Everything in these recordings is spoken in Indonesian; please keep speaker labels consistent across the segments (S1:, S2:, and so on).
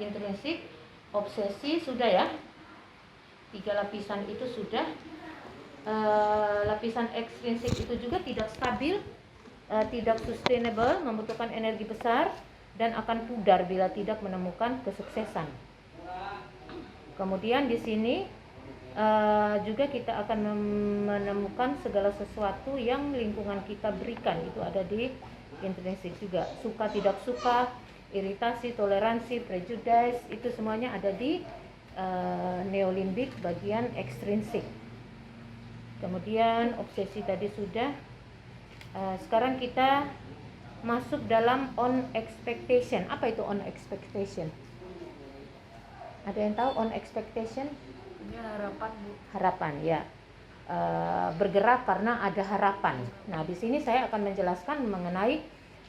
S1: intrinsik, obsesi sudah ya. 3 lapisan itu sudah. Lapisan ekstrinsik itu juga tidak stabil, tidak sustainable, membutuhkan energi besar dan akan pudar bila tidak menemukan kesuksesan. Kemudian di sini juga kita akan menemukan segala sesuatu yang lingkungan kita berikan, itu ada di intrinsik juga. Suka tidak suka, iritasi, toleransi, prejudice, itu semuanya ada di neolimbik bagian ekstrinsik. Kemudian obsesi tadi sudah. Sekarang kita masuk dalam on expectation. Apa itu on expectation? Ada yang tahu on expectation?
S2: Ini harapan, Bu.
S1: Harapan, ya. Bergerak karena ada harapan. Nah, di sini saya akan menjelaskan mengenai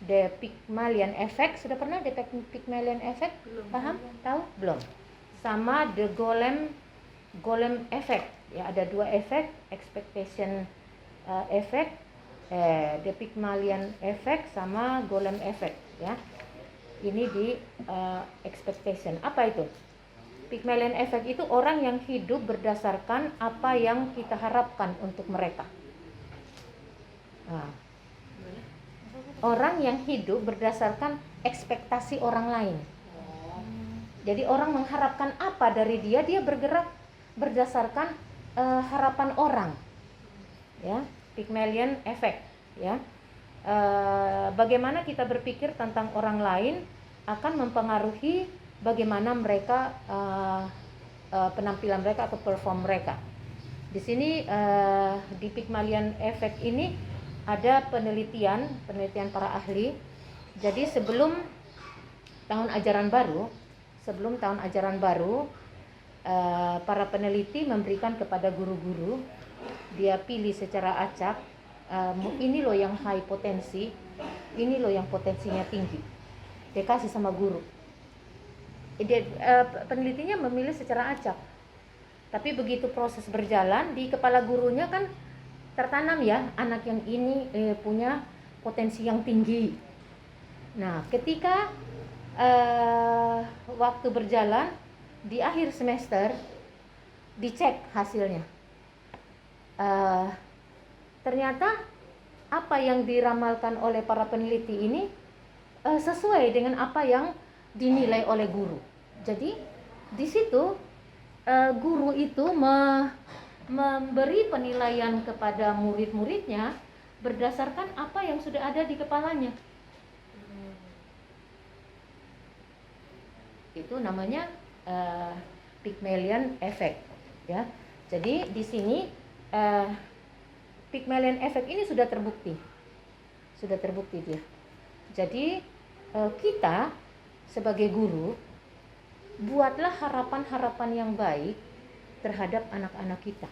S1: the Pygmalion effect. Sudah pernah the Pygmalion effect?
S2: Belum.
S1: Paham? Tahu? Belum. Sama the Golem effect. Ya, ada 2 efek, expectation effect, the Pygmalion effect sama Golem effect, ya. Ini di expectation. Apa itu? Pygmalion effect itu orang yang hidup berdasarkan apa yang kita harapkan untuk mereka. Nah, orang yang hidup berdasarkan ekspektasi orang lain. Jadi orang mengharapkan apa dari dia, dia bergerak berdasarkan harapan orang, ya. Pygmalion effect, ya. Bagaimana kita berpikir tentang orang lain akan mempengaruhi bagaimana mereka penampilan mereka atau perform mereka. Di sini di Pygmalion effect ini ada penelitian para ahli. Jadi sebelum tahun ajaran baru, para peneliti memberikan kepada guru-guru, dia pilih secara acak, ini loh yang high potensi, ini loh yang potensinya tinggi, dia kasih sama guru. Penelitinya memilih secara acak, tapi begitu proses berjalan di kepala gurunya kan tertanam ya, anak yang ini punya potensi yang tinggi. Nah, ketika waktu berjalan, di akhir semester dicek hasilnya, ternyata apa yang diramalkan oleh para peneliti ini sesuai dengan apa yang dinilai oleh guru. Jadi di situ guru itu memberi penilaian kepada murid-muridnya berdasarkan apa yang sudah ada di kepalanya. Itu namanya Pygmalion effect, ya. Jadi di sini Pygmalion effect ini sudah terbukti dia. Jadi kita sebagai guru buatlah harapan-harapan yang baik terhadap anak-anak kita.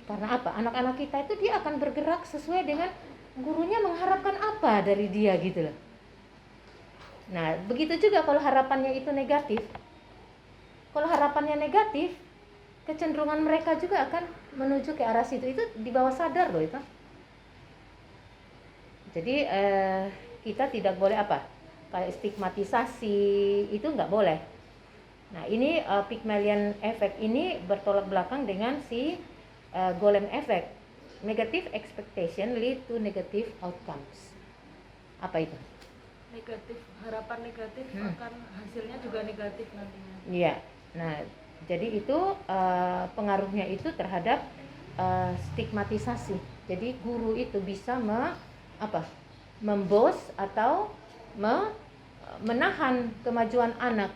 S1: Karena apa? Anak-anak kita itu dia akan bergerak sesuai dengan gurunya mengharapkan apa dari dia gitu loh. Nah, begitu juga kalau harapannya itu negatif. Kalau harapannya negatif, kecenderungan mereka juga akan menuju ke arah situ. Itu di bawah sadar loh itu. Jadi kita tidak boleh apa? Kayak stigmatisasi, itu nggak boleh. Nah, ini Pygmalion effect ini bertolak belakang dengan si Golem effect. Negative expectation lead to negative outcomes. Apa itu?
S2: Negatif, harapan negatif akan hasilnya juga negatif nantinya.
S1: Iya. Nah, jadi itu pengaruhnya itu terhadap stigmatisasi. Jadi guru itu bisa membos atau menahan kemajuan anak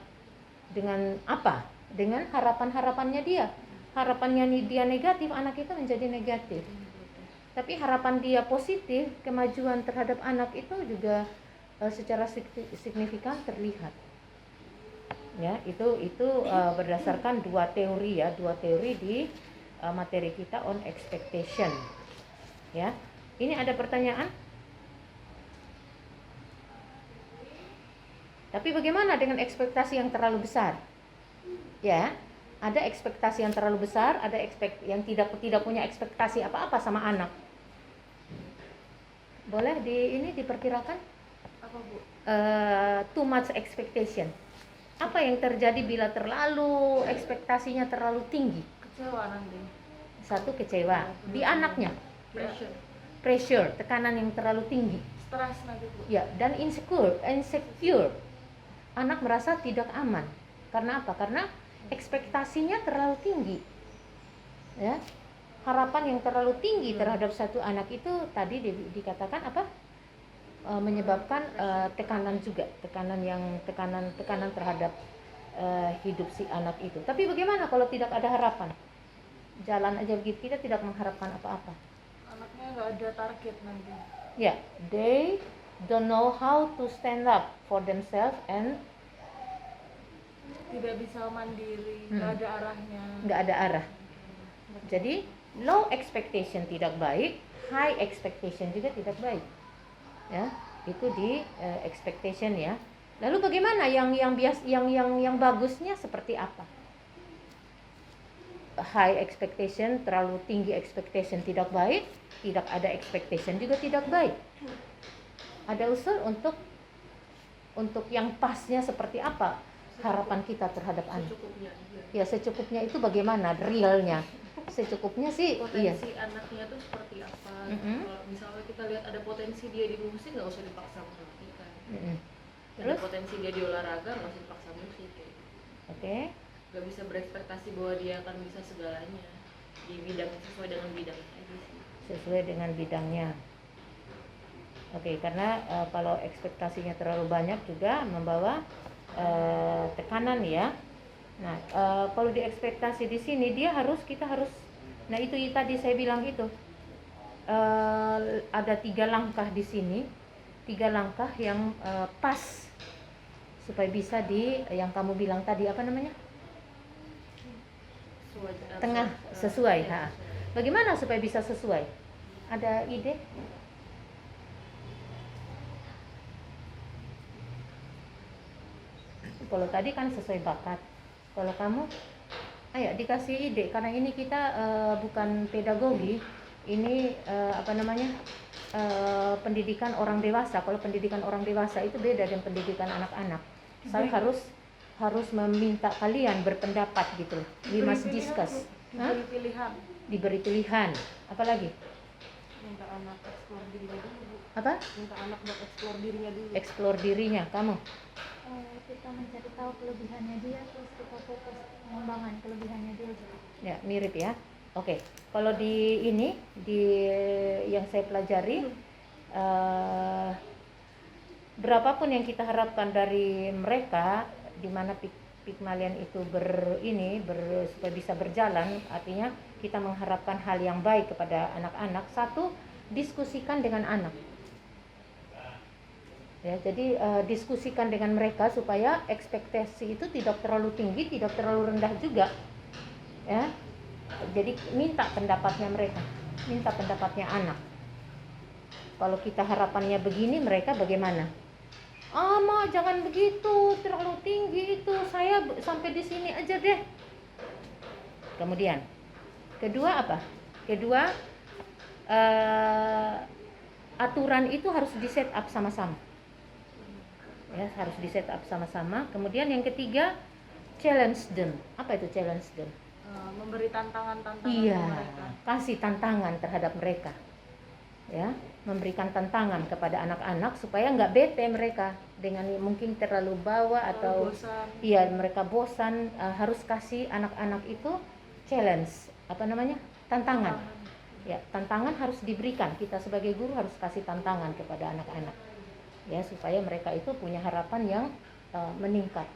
S1: dengan apa? Dengan harapan-harapannya dia. Harapannya dia negatif, anak itu menjadi negatif. Tapi harapan dia positif, kemajuan terhadap anak itu juga secara signifikan terlihat. Ya, itu berdasarkan dua teori di materi kita on expectation. Ya. Ini ada pertanyaan? Tapi bagaimana dengan ekspektasi yang terlalu besar? Ya, ada ekspektasi yang terlalu besar, ada yang tidak punya ekspektasi apa-apa sama anak. Boleh ini diperkirakan?
S2: Apa Bu?
S1: Too much expectation. Apa yang terjadi bila terlalu ekspektasinya terlalu tinggi?
S2: Kecewa nanti.
S1: Satu, kecewa di anaknya, pressure, tekanan yang terlalu tinggi,
S2: Stres nanti Bu.
S1: ya, dan insecure. Anak merasa tidak aman. Karena apa? Karena ekspektasinya terlalu tinggi, ya. Harapan yang terlalu tinggi terhadap satu anak itu tadi dikatakan apa? Menyebabkan tekanan juga, tekanan terhadap hidup si anak itu. Tapi bagaimana kalau tidak ada harapan? Jalan aja begitu, kita tidak mengharapkan apa-apa.
S2: Anaknya nggak ada target nanti.
S1: Ya, they don't know how to stand up for themselves and
S2: Tidak bisa mandiri, nggak ada arahnya.
S1: nggak ada arah. Jadi low expectation tidak baik, high expectation juga tidak baik. Ya, itu di expectation ya. Lalu bagaimana yang bagusnya seperti apa? High expectation, terlalu tinggi expectation tidak baik, tidak ada expectation juga tidak baik. Ada usul untuk yang pasnya seperti apa harapan kita terhadap anak?
S3: Secukupnya.
S1: Ya, secukupnya itu bagaimana realnya? Secukupnya sih, iya.
S3: Potensi anaknya tuh seperti apa?
S1: Mm-mm.
S3: Kalau misalnya kita lihat ada potensi dia di musik, nggak usah dipaksa memperhatikan.
S1: Mm-mm.
S3: Ada
S1: Terus?
S3: potensi dia di olahraga, nggak usah dipaksa musik kayak gitu.
S1: Oke.
S3: Nggak bisa berekspektasi bahwa dia akan bisa segalanya di bidang sesuai dengan bidangnya aja sih.
S1: Sesuai dengan bidangnya. Oke, karena kalau ekspektasinya terlalu banyak juga membawa tekanan ya. Nah, kalau di ekspektasi di sini kita harus, nah itu tadi saya bilang itu ada 3 langkah di sini, 3 langkah yang pas supaya bisa yang kamu bilang tadi apa namanya? Tengah, sesuai. Ha. Bagaimana supaya bisa sesuai? Ada ide? Kalau tadi kan sesuai bakat. Kalau kamu, ayo dikasih ide, karena ini kita bukan pedagogi, ini pendidikan orang dewasa. Kalau pendidikan orang dewasa itu beda dengan pendidikan anak-anak. Saya harus meminta kalian berpendapat gitu. We must discuss.
S2: Diberi pilihan.
S1: Diberi pilihan. Apalagi?
S2: Minta anak eksplor dirinya dulu Bu.
S1: Apa?
S2: Minta anak buat eksplor dirinya dulu.
S1: Eksplor dirinya. Kamu?
S4: Kita mencari tahu kelebihannya dia, terus kita fokus pengembangan kelebihannya dia juga.
S1: Ya, mirip ya. Oke. Kalau di yang saya pelajari, berapapun yang kita harapkan dari mereka, di mana Pygmalion itu supaya bisa berjalan, artinya kita mengharapkan hal yang baik kepada anak-anak. Satu, diskusikan dengan anak. Ya, jadi diskusikan dengan mereka supaya ekspektasi itu tidak terlalu tinggi, tidak terlalu rendah juga. Ya. Jadi minta pendapatnya mereka, minta pendapatnya anak. Kalau kita harapannya begini, mereka bagaimana? Ma, jangan begitu, terlalu tinggi itu. Saya sampai di sini aja deh. Kemudian, kedua apa? Kedua, aturan itu harus di-set up sama-sama. Ya, harus di-set up sama-sama. Kemudian yang ketiga, challenge them. Apa itu challenge them?
S2: Memberi tantangan-tantangan
S1: Iya,
S2: mereka.
S1: kasih tantangan terhadap mereka. Ya, memberikan tantangan kepada anak-anak supaya nggak bete mereka dengan mungkin terlalu bawa atau
S2: bosan.
S1: iya mereka bosan. Harus kasih anak-anak itu challenge, apa namanya? Tantangan. Ya, tantangan harus diberikan. Kita sebagai guru harus kasih tantangan kepada anak-anak. Ya, supaya mereka itu punya harapan yang meningkat,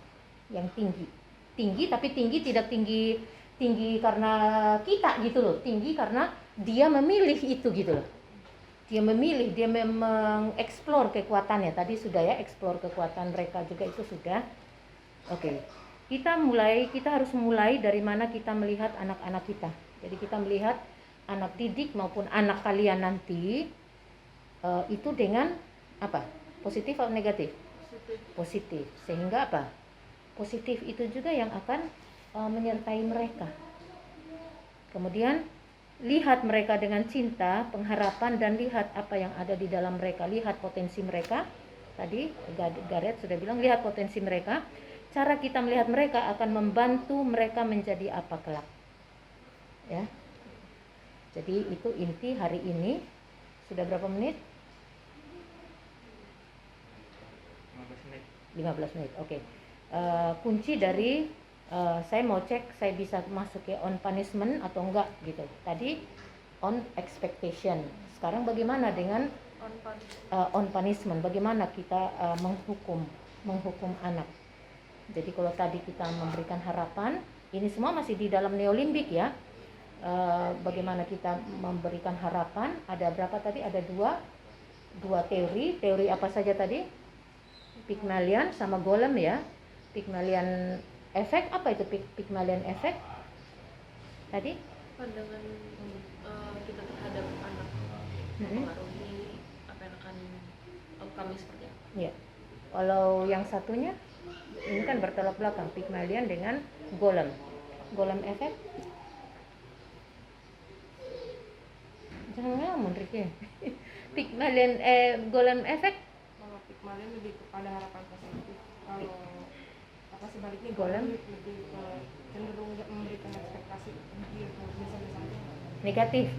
S1: yang tinggi. Tinggi, tapi tinggi tidak tinggi karena kita gitu loh. Tinggi karena dia memilih itu gitu loh. Dia memilih, dia mengeksplor kekuatannya. Tadi sudah ya, eksplor kekuatan mereka juga itu sudah. Oke. Kita harus mulai dari mana kita melihat anak-anak kita. Jadi kita melihat anak didik maupun anak kalian nanti itu dengan apa? Positif atau negatif? Positif. Sehingga apa? Positif itu juga yang akan menyertai mereka. Kemudian lihat mereka dengan cinta, pengharapan, dan lihat apa yang ada di dalam mereka. Lihat potensi mereka, Tadi Gareth sudah bilang lihat potensi mereka. Cara kita melihat mereka akan membantu mereka menjadi apa kelak. Ya. Jadi itu inti hari ini. Sudah berapa menit? 15 menit. Oke. Kunci dari saya mau cek saya bisa masuk ke on punishment atau enggak gitu. Tadi on expectation. Sekarang bagaimana dengan on punishment? Bagaimana kita menghukum anak? Jadi kalau tadi kita memberikan harapan, ini semua masih di dalam neolimbik ya. Bagaimana kita memberikan harapan? Ada berapa tadi? Ada dua teori. Teori apa saja tadi? Pygmalion sama Golem ya. Pygmalion effect, apa itu Pygmalion effect? Tadi?
S3: Pandangan kita terhadap anak mempengaruhi apa yang akan outcome seperti apa.
S1: Ya. Kalau yang satunya ini kan bertolak belakang Pygmalion dengan Golem. Golem effect? Jangan ngomong Ricky. Pygmalion Golem effect?
S2: Kalau Pygmalion lebih kepada harapan positif. Kalau apa sebaliknya
S1: Golem
S2: lebih cenderung memberikan ekspektasi bisa
S1: negatif.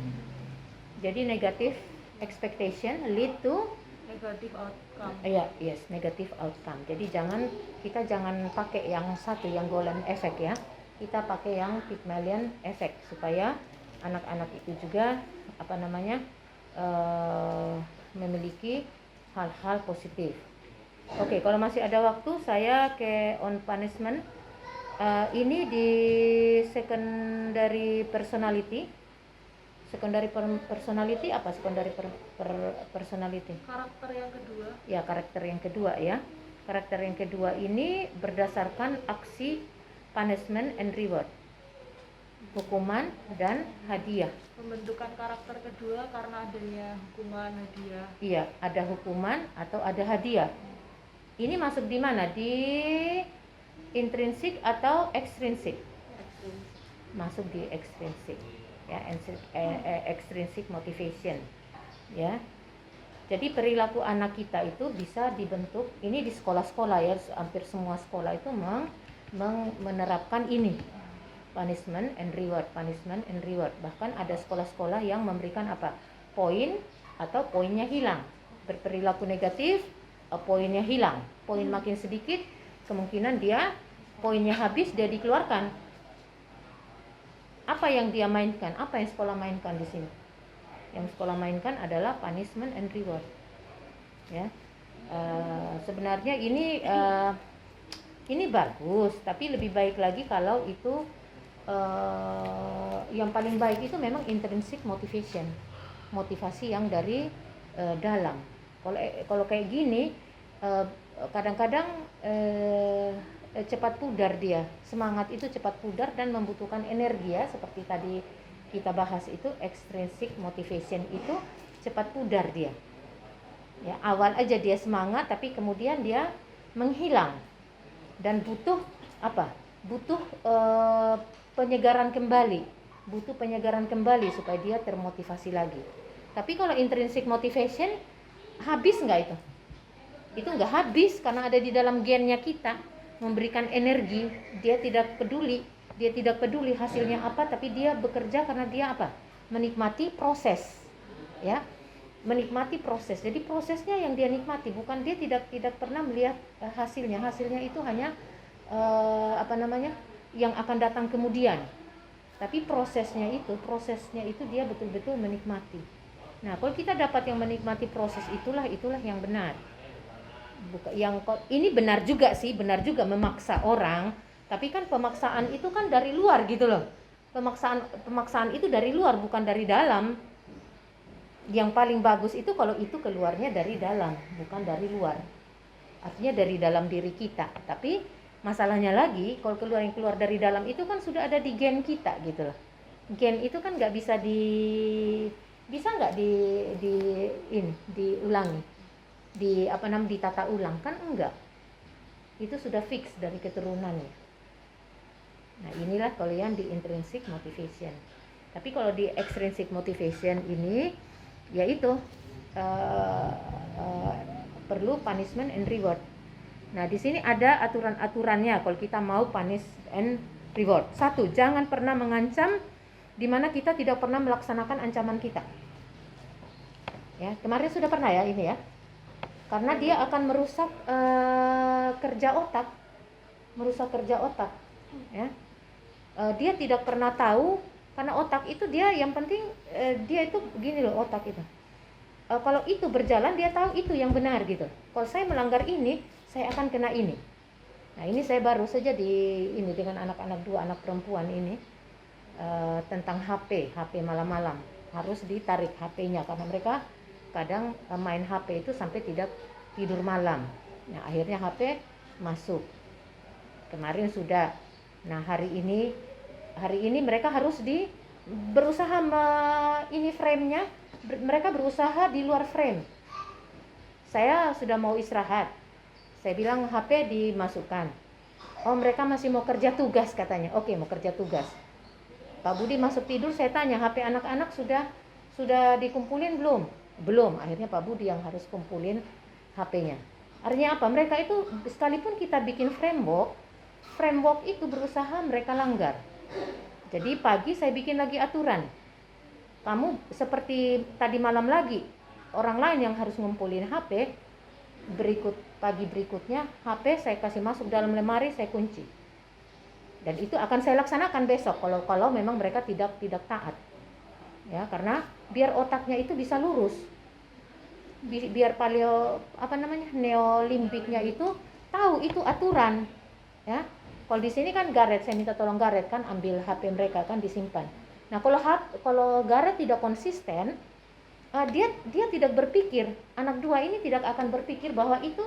S1: Jadi negatif expectation lead to
S2: negatif outcome.
S1: iya, yes, negative outcome. Jadi kita jangan pakai yang satu yang Golem effect ya. Kita pakai yang Pygmalion effect supaya anak-anak itu juga memiliki hal-hal positif. Oke, kalau masih ada waktu saya ke on punishment. Ini di secondary personality. Secondary personality apa? Secondary personality.
S2: Karakter yang kedua.
S1: Ya, karakter yang kedua ya. Karakter yang kedua ini berdasarkan aksi punishment and reward. Hukuman dan hadiah.
S2: Pembentukan karakter kedua karena adanya hukuman, hadiah.
S1: Iya, ada hukuman atau ada hadiah. Ini masuk di mana? Di intrinsik atau ekstrinsik? Masuk di ekstrinsik. Ya, extrinsic motivation. Ya. Jadi perilaku anak kita itu bisa dibentuk. Ini di sekolah-sekolah ya, hampir semua sekolah itu menerapkan ini. Punishment and reward, punishment and reward. Bahkan ada sekolah-sekolah yang memberikan apa? Poin atau poinnya hilang. Berperilaku negatif, poinnya hilang. Poin makin sedikit, kemungkinan dia poinnya habis, dia dikeluarkan. Apa yang dia mainkan? Apa yang sekolah mainkan di sini? Yang sekolah mainkan adalah punishment and reward. Ya, sebenarnya ini bagus, tapi lebih baik lagi kalau itu yang paling baik itu memang intrinsic motivation, motivasi yang dari dalam. Kalau kayak gini, kadang-kadang cepat pudar dia, semangat itu cepat pudar dan membutuhkan energi ya, seperti tadi kita bahas itu extrinsic motivation itu cepat pudar dia. Ya, awal aja dia semangat tapi kemudian dia menghilang dan butuh apa? Butuh penyegaran kembali, supaya dia termotivasi lagi. Tapi kalau intrinsic motivation habis nggak itu? Itu nggak habis karena ada di dalam gennya kita. Memberikan energi, dia tidak peduli hasilnya apa, tapi dia bekerja karena dia apa? Menikmati proses, ya, menikmati proses. Jadi prosesnya yang dia nikmati, bukan dia tidak pernah melihat hasilnya. Hasilnya itu hanya yang akan datang kemudian. Tapi prosesnya itu dia betul-betul menikmati. Nah, kalau kita dapat yang menikmati proses itulah yang benar. Ini benar juga memaksa orang, tapi kan pemaksaan itu kan dari luar gitu loh. Pemaksaan itu dari luar, bukan dari dalam. Yang paling bagus itu kalau itu keluarnya dari dalam, bukan dari luar. Artinya dari dalam diri kita. Tapi masalahnya lagi, kalau keluar dari dalam itu kan sudah ada di gen kita gitu loh. Gen itu kan nggak bisa diulangi. Ditata ulang kan enggak, itu sudah fix dari keturunannya. Nah, inilah kalau yang di intrinsic motivation. Tapi kalau di extrinsic motivation ini yaitu perlu punishment and reward. Nah, di sini ada aturan-aturannya kalau kita mau punish and reward. 1, jangan pernah mengancam di mana kita tidak pernah melaksanakan ancaman kita. Ya, kemarin sudah pernah ya ini ya. Karena dia akan merusak kerja otak. Ya. Dia tidak pernah tahu karena otak itu dia yang penting dia itu gini loh otak itu. Kalau itu berjalan dia tahu itu yang benar gitu. Kalau saya melanggar ini, saya akan kena ini. Nah, ini saya baru saja ini dengan anak-anak 2 anak perempuan ini tentang HP malam-malam. Harus ditarik HP-nya karena mereka kadang main HP itu sampai tidak tidur malam. Nah, akhirnya HP masuk. Kemarin sudah. Nah, hari ini mereka harus berusaha ini frame-nya, mereka berusaha di luar frame. Saya sudah mau istirahat. Saya bilang HP dimasukkan. Oh, mereka masih mau kerja tugas katanya. Oke, mau kerja tugas. Pak Budi masuk tidur, saya tanya HP anak-anak sudah dikumpulin belum? Belum. Akhirnya Pak Budi yang harus kumpulin HP-nya. Artinya apa? Mereka itu sekalipun kita bikin framework itu berusaha mereka langgar. Jadi pagi saya bikin lagi aturan. Kamu seperti tadi malam lagi, orang lain yang harus ngumpulin HP, pagi berikutnya HP saya kasih masuk dalam lemari, saya kunci. Dan itu akan saya laksanakan besok kalau memang mereka tidak taat. Ya, karena biar otaknya itu bisa lurus. Biar neolimbiknya itu tahu itu aturan. Ya. Kalau di sini kan Gareth, saya minta tolong Gareth kan ambil HP mereka kan disimpan. Nah, kalau Gareth tidak konsisten, dia tidak berpikir, anak 2 ini tidak akan berpikir bahwa itu